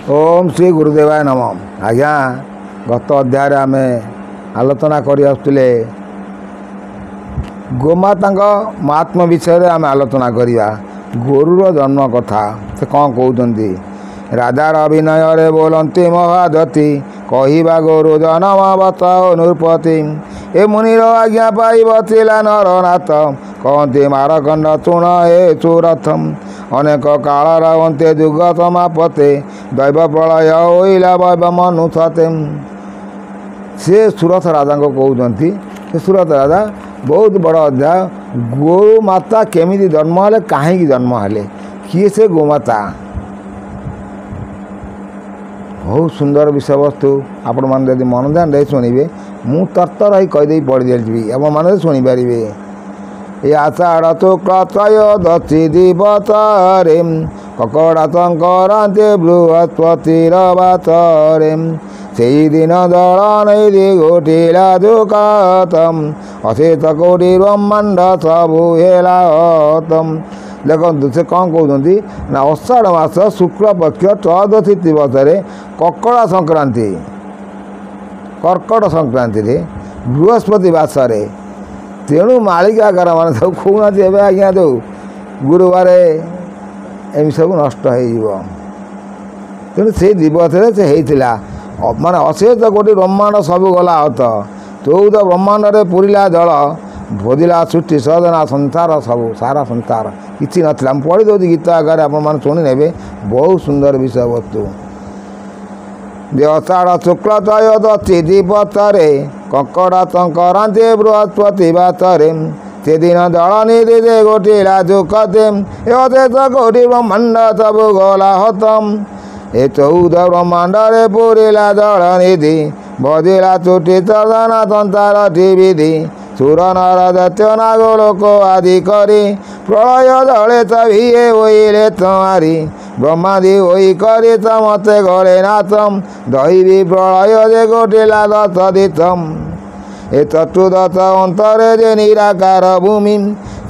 ओम श्री गुरुदेवाय नम। आज्ञा गत अध्याय आम आलोचना कर गोमाता महात्मा विषय आम आलोचना करवा। गोरुर जन्म कथा से कौन कहते राजार अभिनय रे बोलती महादती कहवा गोरु जन्म बताओ नृपति ए मुनिर आज्ञा पाइब थिला नरनाथ कहते मारकंड चूण ए चूरथम अनेक काल अंते जुग समापते दैव प्रलय ओइला वैव मनुषते। से सुरथ राजा को कहते से सुरथ राजा बहुत बड़ अध्याय गो माता केमिति जन्म हेले कहीं जन्म हेले किए से गोमाता बहुत सुंदर विषय वस्तु आपण मैंने यदि मन ध्यान दे शुणे मु तरतर ही कहीदे पढ़ी जाइए आप मैंने शुणिपारे। ये आषाढ़ शुक्ल त्रयोदशी दिवसरे ककड़ा संक्रांति बृहस्पतिर बातरे से दिन दल नहीं घोटिला दुकातम अशेष कोटि ब्रह्मांड सबु हेलातम। देखो से कौन कहते ना आषाढ़ मास शुक्ल पक्ष त्रयोदशी दिवस ककड़ा संक्रांति कर्कट संक्रांति बृहस्पति बासरे तेणु मालिकाकार मान सब खोना आज्ञा दो गुरुवार एम सब नष्ट हो तेणु से दिवस से होता माने अशेष कोटि ब्रह्मांड सब गला हत 14 ब्रह्मांड में पूरीला जल भोजिला सृष्टि सदना संसार सब सारा संसार किसी नाला पढ़ी दूँ गीत आगे आप शुणी ने बहुत सुंदर विषय वस्तु। आषाढ़ शुक्ल त्रयोदशी दिवसरे ककड़ा संक्रांति बृहस्पति बातरे से दिन दल निधि घोटिला दुखते अशेष कोटि ब्रह्मांड सब गला हतम ए 14 ब्रह्मांड रे पूरीला दल निधि भजिला चुटी चर्दना संसार विधि सुर नर दैत्य नागलोक आदि करी प्रलय दले तभिए ओइले तुम्हारी ब्रह्मादि ओई करी समते गले नाथम दैवी प्रलय जे घोटिला दश दितम ए चतुर्दश अंतरे जे निराकार भूमि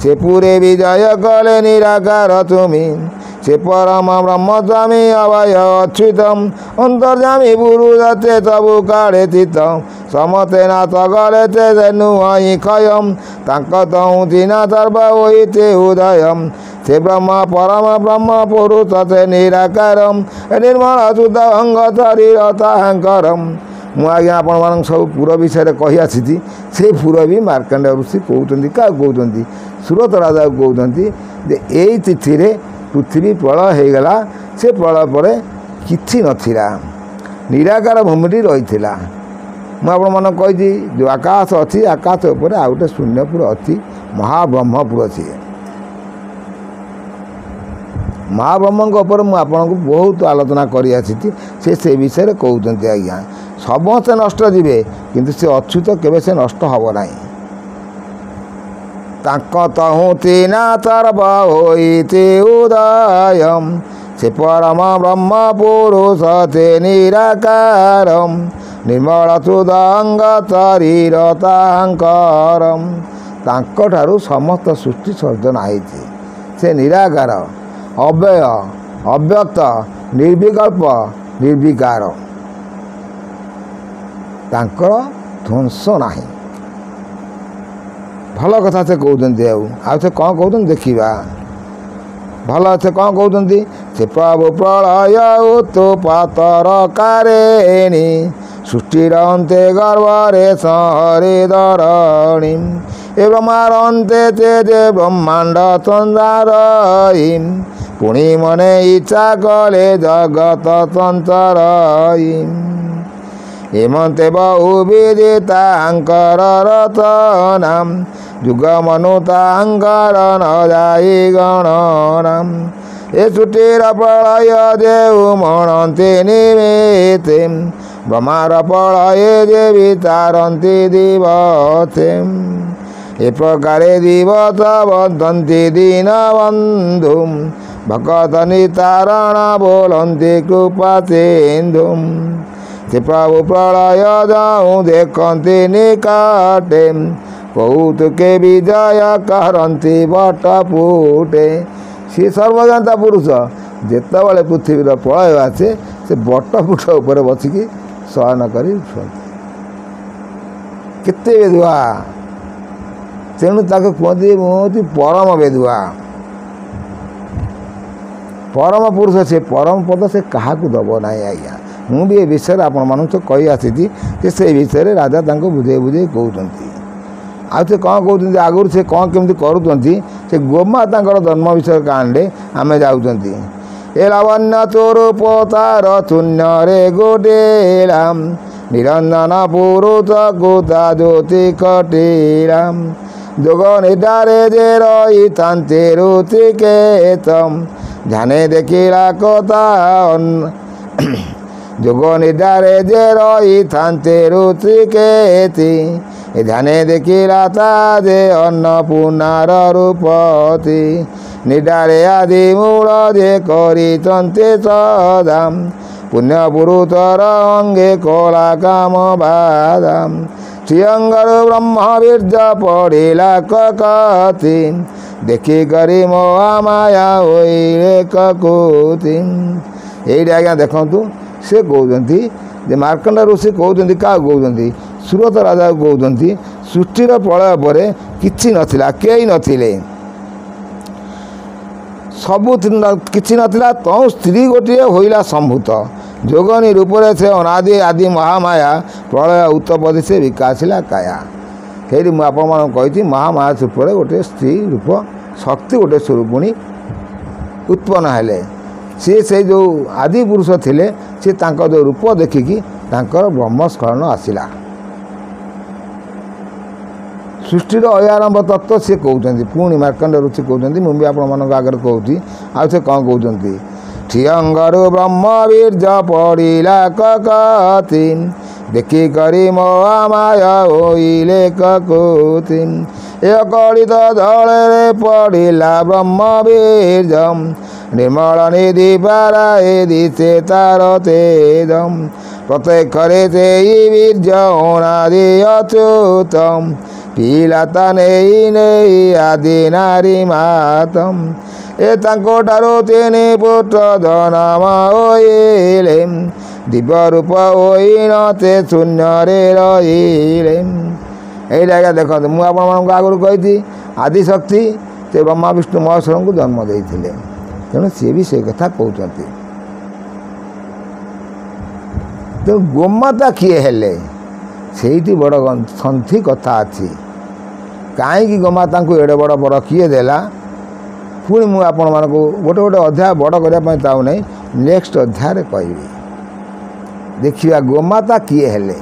से पूरे विजय कले निराकार तुमी से परम ब्रह्म स्वामी अभय अच्युतम अंतर्जामी पुरुषते सबु काले चितम समते नाथ गले ते नुहि क्षयम तांक तहुति ना सर्व होइते उदयम से ब्रह्म परम ब्रह्म पुरुष से निराकारम निर्मल शुद्ध अंग शरीर ताहंकरम। मु आज्ञा आपण सब पुर विषय कही आसी से पुर भी मार्कंड ऋषि कहते क्या कहते सुरथ राजा को कहते यही तिथि पृथ्वी प्रलय हो गला से प्रलय पर किछि नथिला निराकार भूमिटी रही मुझे मन कही जो आकाश अच्छी आकाश उपर आ गए शून्यपुर अच्छी महाब्रह्मपुर सी महाब्रह्म उपर मुझे बहुत आलोचना कर से विषय कहते आज्ञा समस्ते नष्ट जीवे किंतु से अच्युत केवे से नष्ट हम ना तांक तहुति ना सर्व होइते उदयम से परम ब्रह्म पुरुष से निराकारम निर्मल शुद्ध अंग शरीर ताहंकरम। तांक ठारू समस्त सृष्टि सर्जना होइछि से निराकार अव्यय अव्यक्त निर्विकल्प निर्विकार तांकर ध्वंस नाही। भल कथा से कहते से कौन कहते देखा भल से कौन कहते से प्रभु प्रलय उत्पातर कारेणी सृष्टिर अंते गर्भरे सहरे धरणी एवं मारंते ते ब्रह्मांड संसार पुणी मने इच्छा कले जगत संसार हेमंते बहुविधि तांकर रतनाम जुग मनुतांकर न जाई गणनाम ए छुटीर प्रलय देव मणंते निमेते ब्रह्मार प्रलय जे विचारती दिवसे ए प्रकारे दिवस बंधंती दीन बंधु भगत नितारण बोलंती कृपा सिंधुम से प्रभु प्रलय जाऊँ देखते निकटे कौतुके विजय करती बट फुटे सी सर्वजाता पुरुष ଯେତେବେଳେ ପୃଥିବୀର ପ୍ରଳୟ ଆସେ ସେ ବଟବୃକ୍ଷ ଉପରେ ବସିକି ଶୟନ କରି ଶୁଅନ୍ତି। କେତେ ବେଦୁଆ, ତେଣୁ ତାକୁ କୁହନ୍ତି ମୁଁ ହେଉଛି ପରମ ବେଦୁଆ, ପରମ ପୁରୁଷ। ସେ ପରମ ପଦ ସେ କାହାକୁ ଦେବ ନାହିଁ ଆଜ୍ଞା। ମୁଁ ବି ଏ ବିଷୟରେ ଆପଣମାନଙ୍କୁ କହି ଆସିଛି ଯେ ସେଇ ବିଷୟରେ ରାଜା ତାଙ୍କୁ ବୁଝେଇ ବୁଝେଇ କହୁଛନ୍ତି। ଆଉ ସେ କ'ଣ କହୁଛନ୍ତି ଆଗରୁ ସେ କ'ଣ କେମିତି କରୁଛନ୍ତି ସେ ଗୋମାତାଙ୍କର ଜନ୍ମ ବିଷୟ କାଣ୍ଡେ ଆମେ ଯାଉଛନ୍ତି। ଏ ଲାବଣ୍ୟ ସ୍ୱରୂପ ତାର ଶୂନ୍ୟରେ ଗୋଟେରା ନିରଞ୍ଜନ ପୁରୁଷ ଗୋତା ଜ୍ୟୋତି କଟିରା ଯୋଗ ନିଦାରେ ଯେ ରହିଥାନ୍ତେ ଋଷିକେଶ ଧ୍ୟାନେ ଦେଖିଲା କଥା ଯୋଗ ନିଦାରେ ଯେ ରହିଥାନ୍ତେ ଋଷିକେଶ ଧ୍ୟାନେ ଦେଖିଲା ତା ଯେ ଅନ୍ନପୂର୍ଣ୍ଣାର ରୂପତି ନିଦାରେ ଆଦି ମୂଳ ଯେ କରିଛନ୍ତି ସଦା ପୁଣ୍ୟ ପୁରୁଷର ଅଙ୍ଗେ କଳା କାମ ବାଦାମ ଶ୍ରୀଅଙ୍ଗରୁ ବ୍ରହ୍ମ ବୀର୍ଯ୍ୟ ପଡ଼ିଲା କକତି ଦେଖିକରି ମହାମାୟା ହୋଇଲେ କକୁତି। ଏଇଠି ଆଜ୍ଞା ଦେଖନ୍ତୁ ସେ କହୁଛନ୍ତି ଯେ ମାର୍କଣ୍ଡ ଋଷି କହୁଛନ୍ତି କାହାକୁ କହୁଛନ୍ତି ସୁରଥ ରାଜାକୁ କହୁଛନ୍ତି ସୃଷ୍ଟିର ପ୍ରଳୟ ପରେ କିଛି ନଥିଲା, କେହି ନଥିଲେ, ସବୁ କିଛି ନଥିଲା। ତଉ ସ୍ତ୍ରୀ ଗୋଟିଏ ହୋଇଲା ସମ୍ଭୂତ ଯୋଗନୀ ରୂପରେ ସେ ଅନାଦି ଆଦି ମହାମାୟା ପ୍ରଳୟ ଉତ୍ତପଦି ସେ ବିକାଶିଲା କାୟା। ସେଇଠି ମୁଁ ଆପଣମାନଙ୍କୁ କହିଛି ମହାମାୟା ରୂପରେ ଗୋଟିଏ ସ୍ତ୍ରୀ ରୂପ ଶକ୍ତି ଗୋଟିଏ ସ୍ୱରୂପିଣୀ ଉତ୍ପନ୍ନ ହେଲେ। ସିଏ ସେଇ ଯେଉଁ ଆଦି ପୁରୁଷ ଥିଲେ ସିଏ ତାଙ୍କ ଯେଉଁ ରୂପ ଦେଖିକି ତାଙ୍କର ବ୍ରହ୍ମସ୍ଖଳନ ଆସିଲା। ସୃଷ୍ଟିର ଅୟାରମ୍ଭ ତତ୍ତ୍ୱ ସିଏ କହୁଛନ୍ତି। ପୁଣି ମାର୍କଣ୍ଡ ଋଷି କହୁଛନ୍ତି, ମୁଁ ବି ଆପଣମାନଙ୍କ ଆଗରେ କହୁଛି। ଆଉ ସେ କ'ଣ କହୁଛନ୍ତି ଶ୍ରୀଅଙ୍ଗରୁ ବ୍ରହ୍ମ ବୀର୍ଯ୍ୟ ପଡ଼ିଲା କକତି ଦେଖିକରି ମହାମାୟା ହୋଇଲେ କକୁତି ଏ କଳିତ ଜଳରେ ପଡ଼ିଲା ବ୍ରହ୍ମ ବୀର୍ଯ୍ୟ ନିର୍ମଳ ନିଧି ପାରାଏ ଦିଶେ ତାର ତେଜ ପ୍ରତ୍ୟକ୍ଷରେ ସେଇ ବୀର୍ଯ୍ୟ ଅନାଦି ଅଚ୍ୟୁତ ପିଲାତା ନେଇ ନେଇ ଆଦି ନାରୀ ମାତମ ଏ ତାଙ୍କଠାରୁ 3 ପୁତ୍ର ଜନମ ହୋଇଲେ ଦିବ୍ୟ ରୂପ ହୋଇନତେ ଶୂନ୍ୟରେ ରହିଲେ। ଏଇଟା ଆଜ୍ଞା ଦେଖନ୍ତୁ ମୁଁ ଆପଣମାନଙ୍କୁ ଆଗରୁ କହିଛି ଆଦିଶକ୍ତି ସେ ବ୍ରହ୍ମା ବିଷ୍ଣୁ ମହେଶ୍ୱରଙ୍କୁ ଜନ୍ମ ଦେଇଥିଲେ, ତେଣୁ ସିଏ ବି ସେ କଥା କହୁଛନ୍ତି। ତେଣୁ ଗୋମାତା କିଏ ହେଲେ ସେଇଠି ବଡ଼ ସନ୍ଥି କଥା ଅଛି। କାହିଁକି ଗୋମାତାଙ୍କୁ ଏଡ଼େ ବଡ଼ ବଡ଼ କିଏ ଦେଲା ପୁଣି ମୁଁ ଆପଣମାନଙ୍କୁ ଗୋଟେ ଗୋଟେ ଅଧ୍ୟାୟ ବଡ଼ କରିବା ପାଇଁ ଚାହୁଁନାହିଁ, ନେକ୍ସଟ ଅଧ୍ୟାୟରେ କହିବି। ଦେଖିବା ଗୋମାତା କିଏ ହେଲେ,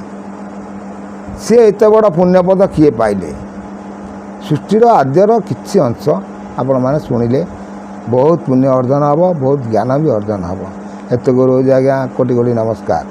ସିଏ ଏତେ ବଡ଼ ପୁଣ୍ୟପଦ କିଏ ପାଇଲେ। ସୃଷ୍ଟିର ଆଦ୍ୟର କିଛି ଅଂଶ ଆପଣମାନେ ଶୁଣିଲେ ବହୁତ ପୁଣ୍ୟ ଅର୍ଜନ ହେବ, ବହୁତ ଜ୍ଞାନ ବି ଅର୍ଜନ ହେବ। ଏତେ ରହୁଛି ଆଜ୍ଞା, କୋଟି କୋଟି ନମସ୍କାର।